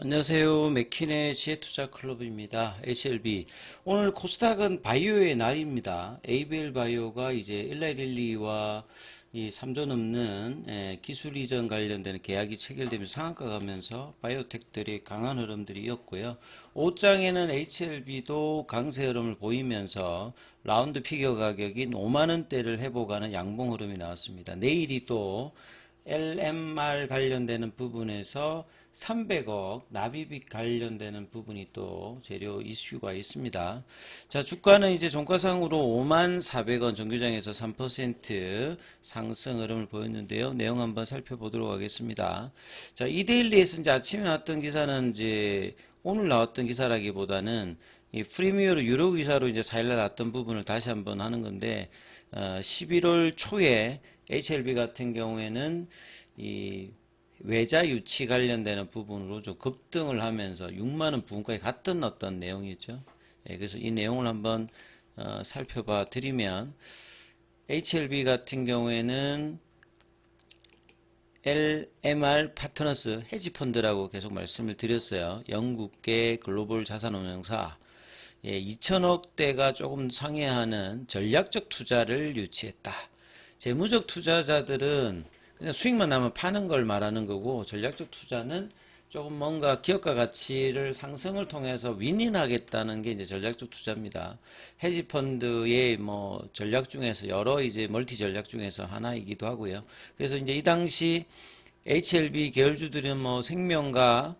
안녕하세요. 맥킨의 지혜투자클럽입니다. HLB. 오늘 코스닥은 바이오의 날입니다. ABL 바이오가 이제 일라이릴리와 이 3조 넘는 기술 이전 관련되는 계약이 체결되면서 상한가 가면서 바이오텍들이 강한 흐름들이었고요. 5장에는 HLB도 강세 흐름을 보이면서 라운드 피겨 가격인 5만원대를 회복하는 양봉 흐름이 나왔습니다. 내일이 또 LMR 관련되는 부분에서 300억 납입이 관련되는 부분이 또 재료 이슈가 있습니다. 자, 주가는 이제 종가상으로 54,400원 정규장에서 3% 상승 흐름을 보였는데요. 내용 한번 살펴보도록 하겠습니다. 자, 이데일리에서 이제 아침에 나왔던 기사는 이제 오늘 나왔던 기사라기보다는 이 프리미어로 유료 기사로 이제 4일날 나왔던 부분을 다시 한번 하는 건데 11월 초에 HLB 같은 경우에는 이 외자 유치 관련되는 부분으로 좀 급등을 하면서 6만원 부근까지 갔던 어떤 내용이죠. 그래서 이 내용을 한번 살펴봐 드리면 HLB 같은 경우에는 LMR 파트너스 헤지펀드라고 계속 말씀을 드렸어요. 영국계 글로벌 자산운용사 2천억대가 조금 상회하는 전략적 투자를 유치했다. 재무적 투자자들은 그냥 수익만 나면 파는 걸 말하는 거고, 전략적 투자는 조금 뭔가 기업가 가치를 상승을 통해서 윈윈하겠다는 게 이제 전략적 투자입니다. 헤지펀드의 뭐 전략 중에서 여러 이제 멀티 전략 중에서 하나이기도 하고요. 그래서 이제 이 당시 HLB 계열주들은 뭐 생명과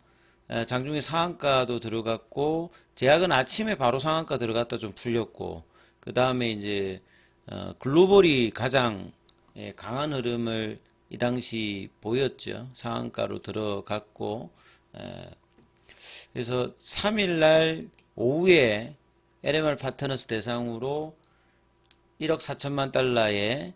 장중에 상한가도 들어갔고, 제약은 아침에 바로 상한가 들어갔다 좀 풀렸고, 그 다음에 이제 글로벌이 가장 강한 흐름을 이 당시 보였죠. 상한가로 들어갔고, 그래서 3일날 오후에 LMR 파트너스 대상으로 1억 4천만 달러의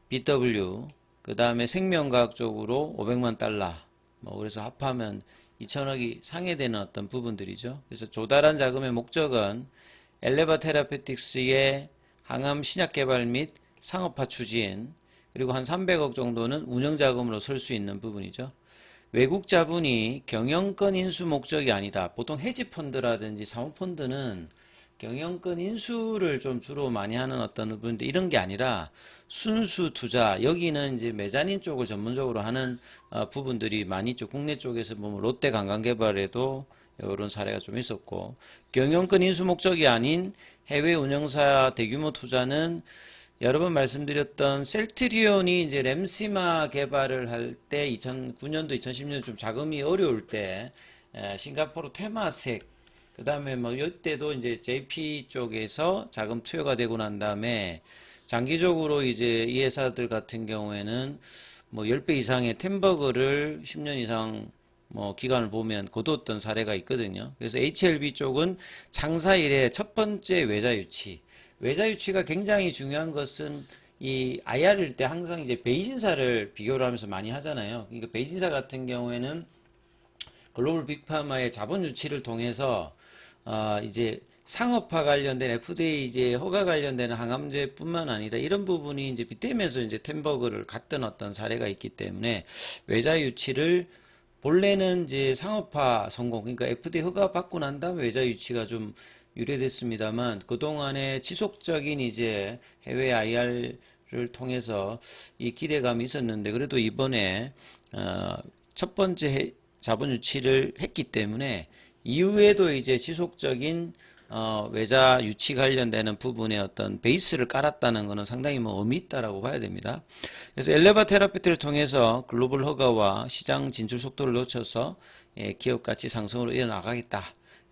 BW, 그 다음에 생명과학 쪽으로 500만 달러, 뭐 그래서 합하면 2천억이 상회되는 어떤 부분들이죠. 그래서 조달한 자금의 목적은 엘레바 테라페틱스의 항암 신약 개발 및 상업화 추진, 그리고 한 300억 정도는 운영자금으로 쓸 수 있는 부분이죠. 외국 자본이 경영권 인수 목적이 아니다. 보통 헤지펀드라든지 사모펀드는 경영권 인수를 좀 주로 많이 하는 어떤 부분인데, 이런 게 아니라 순수 투자, 여기는 이제 메자닌 쪽을 전문적으로 하는 부분들이 많이 있죠. 국내 쪽에서 보면 롯데 관광개발에도 이런 사례가 좀 있었고, 경영권 인수 목적이 아닌 해외 운영사 대규모 투자는 여러 번 말씀드렸던 셀트리온이 이제 램시마 개발을 할 때 2009년도, 2010년 좀 자금이 어려울 때 싱가포르 테마색, 그 다음에 뭐 이때도 이제 JP 쪽에서 자금 투여가 되고 난 다음에 장기적으로 이제 이 회사들 같은 경우에는 뭐 10배 이상의 템버그를 10년 이상 뭐 기간을 보면 거뒀던 사례가 있거든요. 그래서 HLB 쪽은 창사 이래 첫 번째 외자 유치. 외자 유치가 굉장히 중요한 것은 이 IR일 때 항상 이제 베이징사를 비교를 하면서 많이 하잖아요. 그러니까 베이징사 같은 경우에는 글로벌 빅파마의 자본 유치를 통해서 이제 상업화 관련된 FDA 이제 허가 관련되는 항암제뿐만 아니라 이런 부분이 이제 빗대면서 이제 템버그를 갔던 어떤 사례가 있기 때문에 외자 유치를 본래는 이제 상업화 성공, 그러니까 FDA 허가 받고 난 다음 외자 유치가 좀 유래됐습니다만, 그동안에 지속적인 이제 해외 IR을 통해서 이 기대감이 있었는데, 그래도 이번에 첫 번째 자본 유치를 했기 때문에 이후에도 이제 지속적인 외자 유치 관련되는 부분의 어떤 베이스를 깔았다는 것은 상당히 뭐 의미 있다라고 봐야 됩니다. 그래서 엘레바 테라피트를 통해서 글로벌 허가와 시장 진출 속도를 놓쳐서 기업 가치 상승으로 이어나가겠다.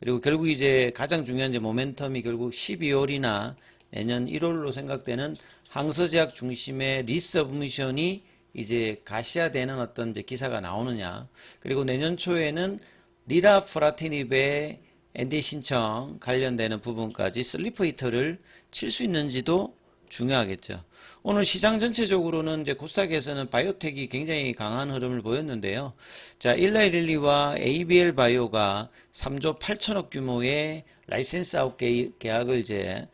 그리고 결국 이제 가장 중요한 이제 모멘텀이 결국 12월이나 내년 1월로 생각되는 항서제약 중심의 리서브미션이 이제 가시화되는 어떤 이제 기사가 나오느냐. 그리고 내년 초에는 리라프라티닙의 NDA 신청 관련되는 부분까지 슬리퍼 히터를 칠 수 있는지도 중요하겠죠. 오늘 시장 전체적으로는 이제 코스닥에서는 바이오텍이 굉장히 강한 흐름을 보였는데요. 자, 일라이릴리와 ABL 바이오가 3조 8천억 규모의 라이센스 아웃 계약을 이제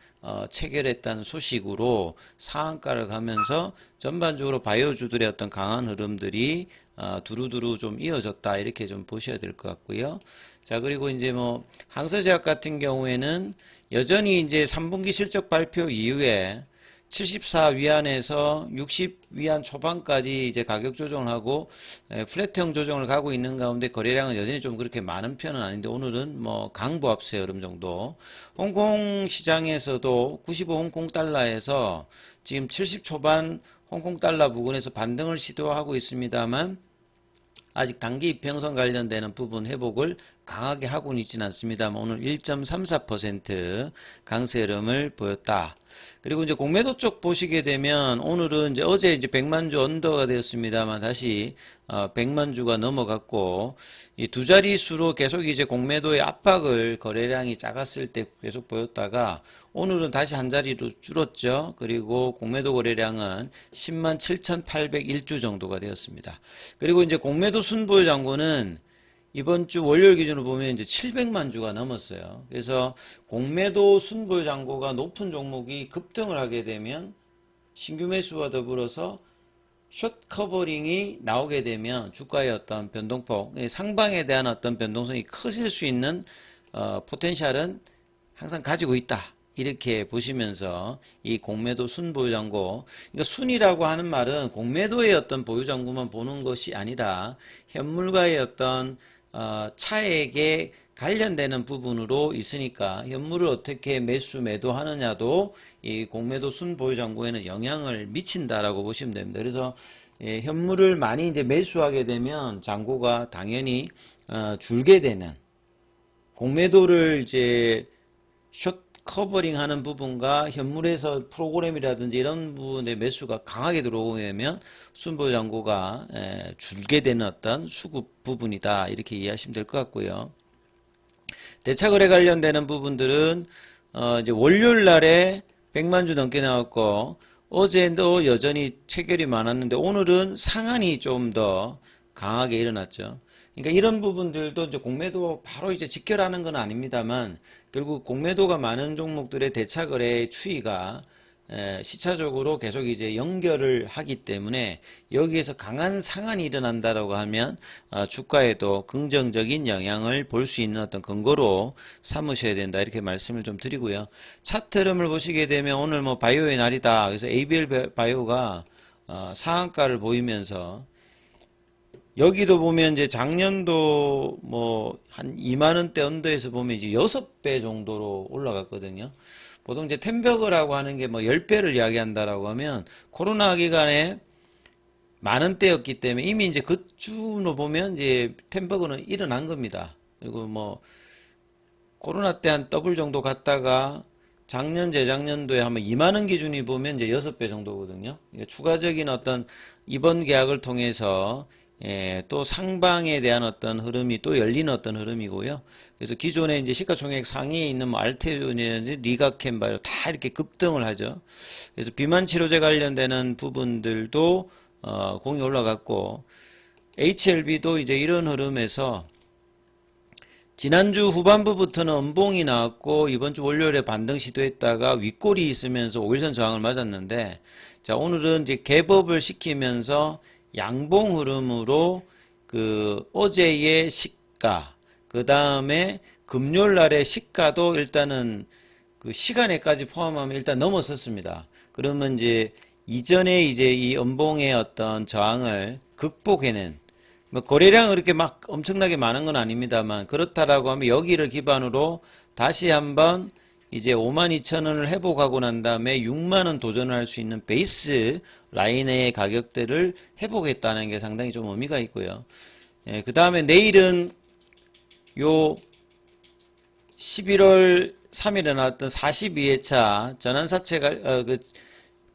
체결했다는 소식으로 상한가를 가면서 전반적으로 바이오주들의 어떤 강한 흐름들이 두루두루 좀 이어졌다 이렇게 좀 보셔야 될 것 같고요. 자, 그리고 이제 뭐 항서제약 같은 경우에는 여전히 이제 3분기 실적 발표 이후에 74 위안에서 60 위안 초반까지 이제 가격 조정을 하고 플랫형 조정을 가고 있는 가운데 거래량은 여전히 좀 그렇게 많은 편은 아닌데 오늘은 뭐 강보합세 흐름 정도. 홍콩 시장에서도 95 홍콩 달러에서 지금 70 초반 홍콩 달러 부근에서 반등을 시도하고 있습니다만 아직 단기 이평선 관련되는 부분 회복을 강하게 하고는 있지는 않습니다만 오늘 1.34% 강세 흐름을 보였다. 그리고 이제 공매도 쪽 보시게 되면 오늘은 이제 어제 이제 100만 주 언더가 되었습니다만 다시 100만 주가 넘어갔고 이 두 자릿수로 계속 이제 공매도의 압박을 거래량이 작았을 때 계속 보였다가 오늘은 다시 한 자리로 줄었죠. 그리고 공매도 거래량은 10만 7,801주 정도가 되었습니다. 그리고 이제 공매도 순보유 잔고는 이번 주 월요일 기준으로 보면 이제 700만 주가 넘었어요. 그래서 공매도 순보유 잔고가 높은 종목이 급등을 하게 되면 신규 매수와 더불어서 숏 커버링이 나오게 되면 주가의 어떤 변동폭, 상방에 대한 어떤 변동성이 커질 수 있는 포텐셜은 항상 가지고 있다. 이렇게 보시면서 이 공매도 순보유잔고, 그러니까 순이라고 하는 말은 공매도의 어떤 보유잔고만 보는 것이 아니라 현물과의 어떤 차액에 관련되는 부분으로 있으니까 현물을 어떻게 매수 매도하느냐도 이 공매도 순보유잔고에는 영향을 미친다라고 보시면 됩니다. 그래서 현물을 많이 이제 매수하게 되면 잔고가 당연히 줄게 되는, 공매도를 이제 숏 커버링 하는 부분과 현물에서 프로그램이라든지 이런 부분의 매수가 강하게 들어오게 되면 순보유 잔고가 줄게 되는 어떤 수급 부분이다 이렇게 이해하시면 될 것 같고요. 대차거래 관련되는 부분들은 이제 월요일 날에 100만 주 넘게 나왔고 어제도 여전히 체결이 많았는데 오늘은 상한이 좀 더 강하게 일어났죠. 그러니까 이런 부분들도 이제 공매도 바로 이제 직결하는 건 아닙니다만 결국 공매도가 많은 종목들의 대차거래의 추이가 시차적으로 계속 이제 연결을 하기 때문에 여기에서 강한 상한이 일어난다라고 하면 주가에도 긍정적인 영향을 볼 수 있는 어떤 근거로 삼으셔야 된다 이렇게 말씀을 좀 드리고요. 차트 흐름을 보시게 되면 오늘 뭐 바이오의 날이다. 그래서 ABL 바이오가 상한가를 보이면서 여기도 보면 이제 작년도 뭐 한 2만원대 언더에서 보면 이제 6배 정도로 올라갔거든요. 보통 이제 템버그라고 하는 게 뭐 10배를 이야기한다라고 하면 코로나 기간에 만원대였기 때문에 이미 이제 그쯤으로 보면 이제 템버그는 일어난 겁니다. 그리고 뭐 코로나 때 한 더블 정도 갔다가 작년 재작년도에 한번 2만원 기준이 보면 이제 6배 정도거든요. 그러니까 추가적인 어떤 이번 계약을 통해서 또 상방에 대한 어떤 흐름이 또 열리는 어떤 흐름이고요. 그래서 기존에 이제 시가총액 상위에 있는 뭐 알테온이라든지 리가캠 바이오 다 이렇게 급등을 하죠. 그래서 비만 치료제 관련되는 부분들도 공이 올라갔고 HLB도 이제 이런 흐름에서 지난주 후반부부터는 음봉이 나왔고 이번 주 월요일에 반등 시도했다가 윗골이 있으면서 5일선 저항을 맞았는데 자 오늘은 이제 갭업을 시키면서 양봉 흐름으로 그 어제의 시가 그 다음에 금요일 날의 시가도 일단은 그 시간에까지 포함하면 일단 넘어섰습니다. 그러면 이제 이전에 이제 이 음봉의 어떤 저항을 극복해낸 뭐 거래량은 그렇게 막 엄청나게 많은 건 아닙니다만 그렇다라고 하면 여기를 기반으로 다시 한번 이제 52,000원을 회복하고 난 다음에 6만원 도전을 할 수 있는 베이스 라인의 가격대를 회복했다는 게 상당히 좀 의미가 있고요. 그 다음에 내일은 요 11월 3일에 나왔던 42회차 전환사채가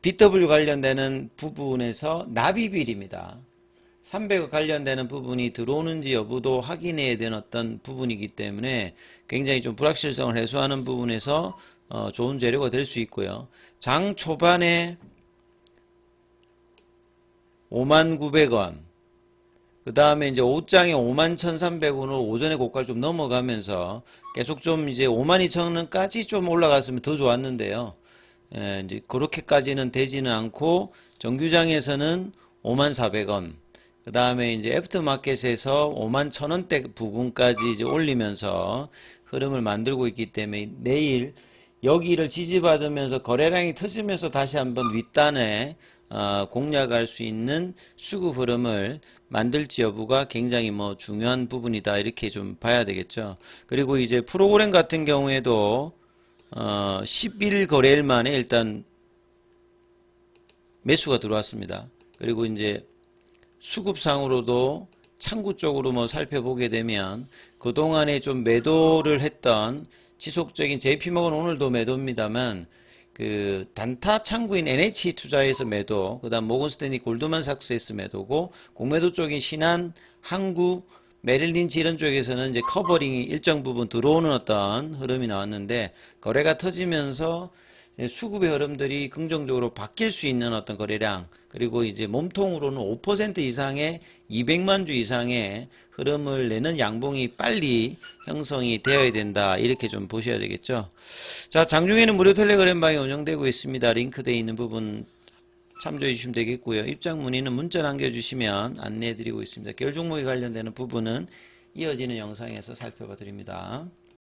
BW 관련되는 부분에서 납입일입니다. 300억 관련되는 부분이 들어오는지 여부도 확인해야 되는 어떤 부분이기 때문에 굉장히 좀 불확실성을 해소하는 부분에서 좋은 재료가 될 수 있고요. 장 초반에 59,900원 그 다음에 이제 오후장에 51,300원으로 오전에 고가를 좀 넘어가면서 계속 좀 이제 52,000원까지 좀 올라갔으면 더 좋았는데요. 이제 그렇게까지는 되지는 않고 정규장에서는 54,000원 그 다음에 이제 애프터마켓에서 51,000원대 부근까지 이제 올리면서 흐름을 만들고 있기 때문에 내일 여기를 지지받으면서 거래량이 터지면서 다시 한번 윗단에 공략할 수 있는 수급 흐름을 만들지 여부가 굉장히 뭐 중요한 부분이다 이렇게 좀 봐야 되겠죠. 그리고 이제 프로그램 같은 경우에도 11 거래일 만에 일단 매수가 들어왔습니다. 그리고 이제 수급상으로도 창구 쪽으로 뭐 살펴보게 되면 그동안에 좀 매도를 했던 지속적인 JP모건 오늘도 매도입니다만 그 단타 창구인 NH투자에서 매도, 그다음 모건스탠리 골드만삭스에서 매도고 공매도 쪽인 신한, 한국, 메릴린치 이런 쪽에서는 이제 커버링이 일정 부분 들어오는 어떤 흐름이 나왔는데 거래가 터지면서 수급의 흐름들이 긍정적으로 바뀔 수 있는 어떤 거래량 그리고 이제 몸통으로는 5% 이상의 200만 주 이상의 흐름을 내는 양봉이 빨리 형성이 되어야 된다 이렇게 좀 보셔야 되겠죠. 자, 장중에는 무료 텔레그램방이 운영되고 있습니다. 링크되어 있는 부분 참조해 주시면 되겠고요. 입장 문의는 문자 남겨주시면 안내해 드리고 있습니다. 결 종목에 관련되는 부분은 이어지는 영상에서 살펴봐 드립니다.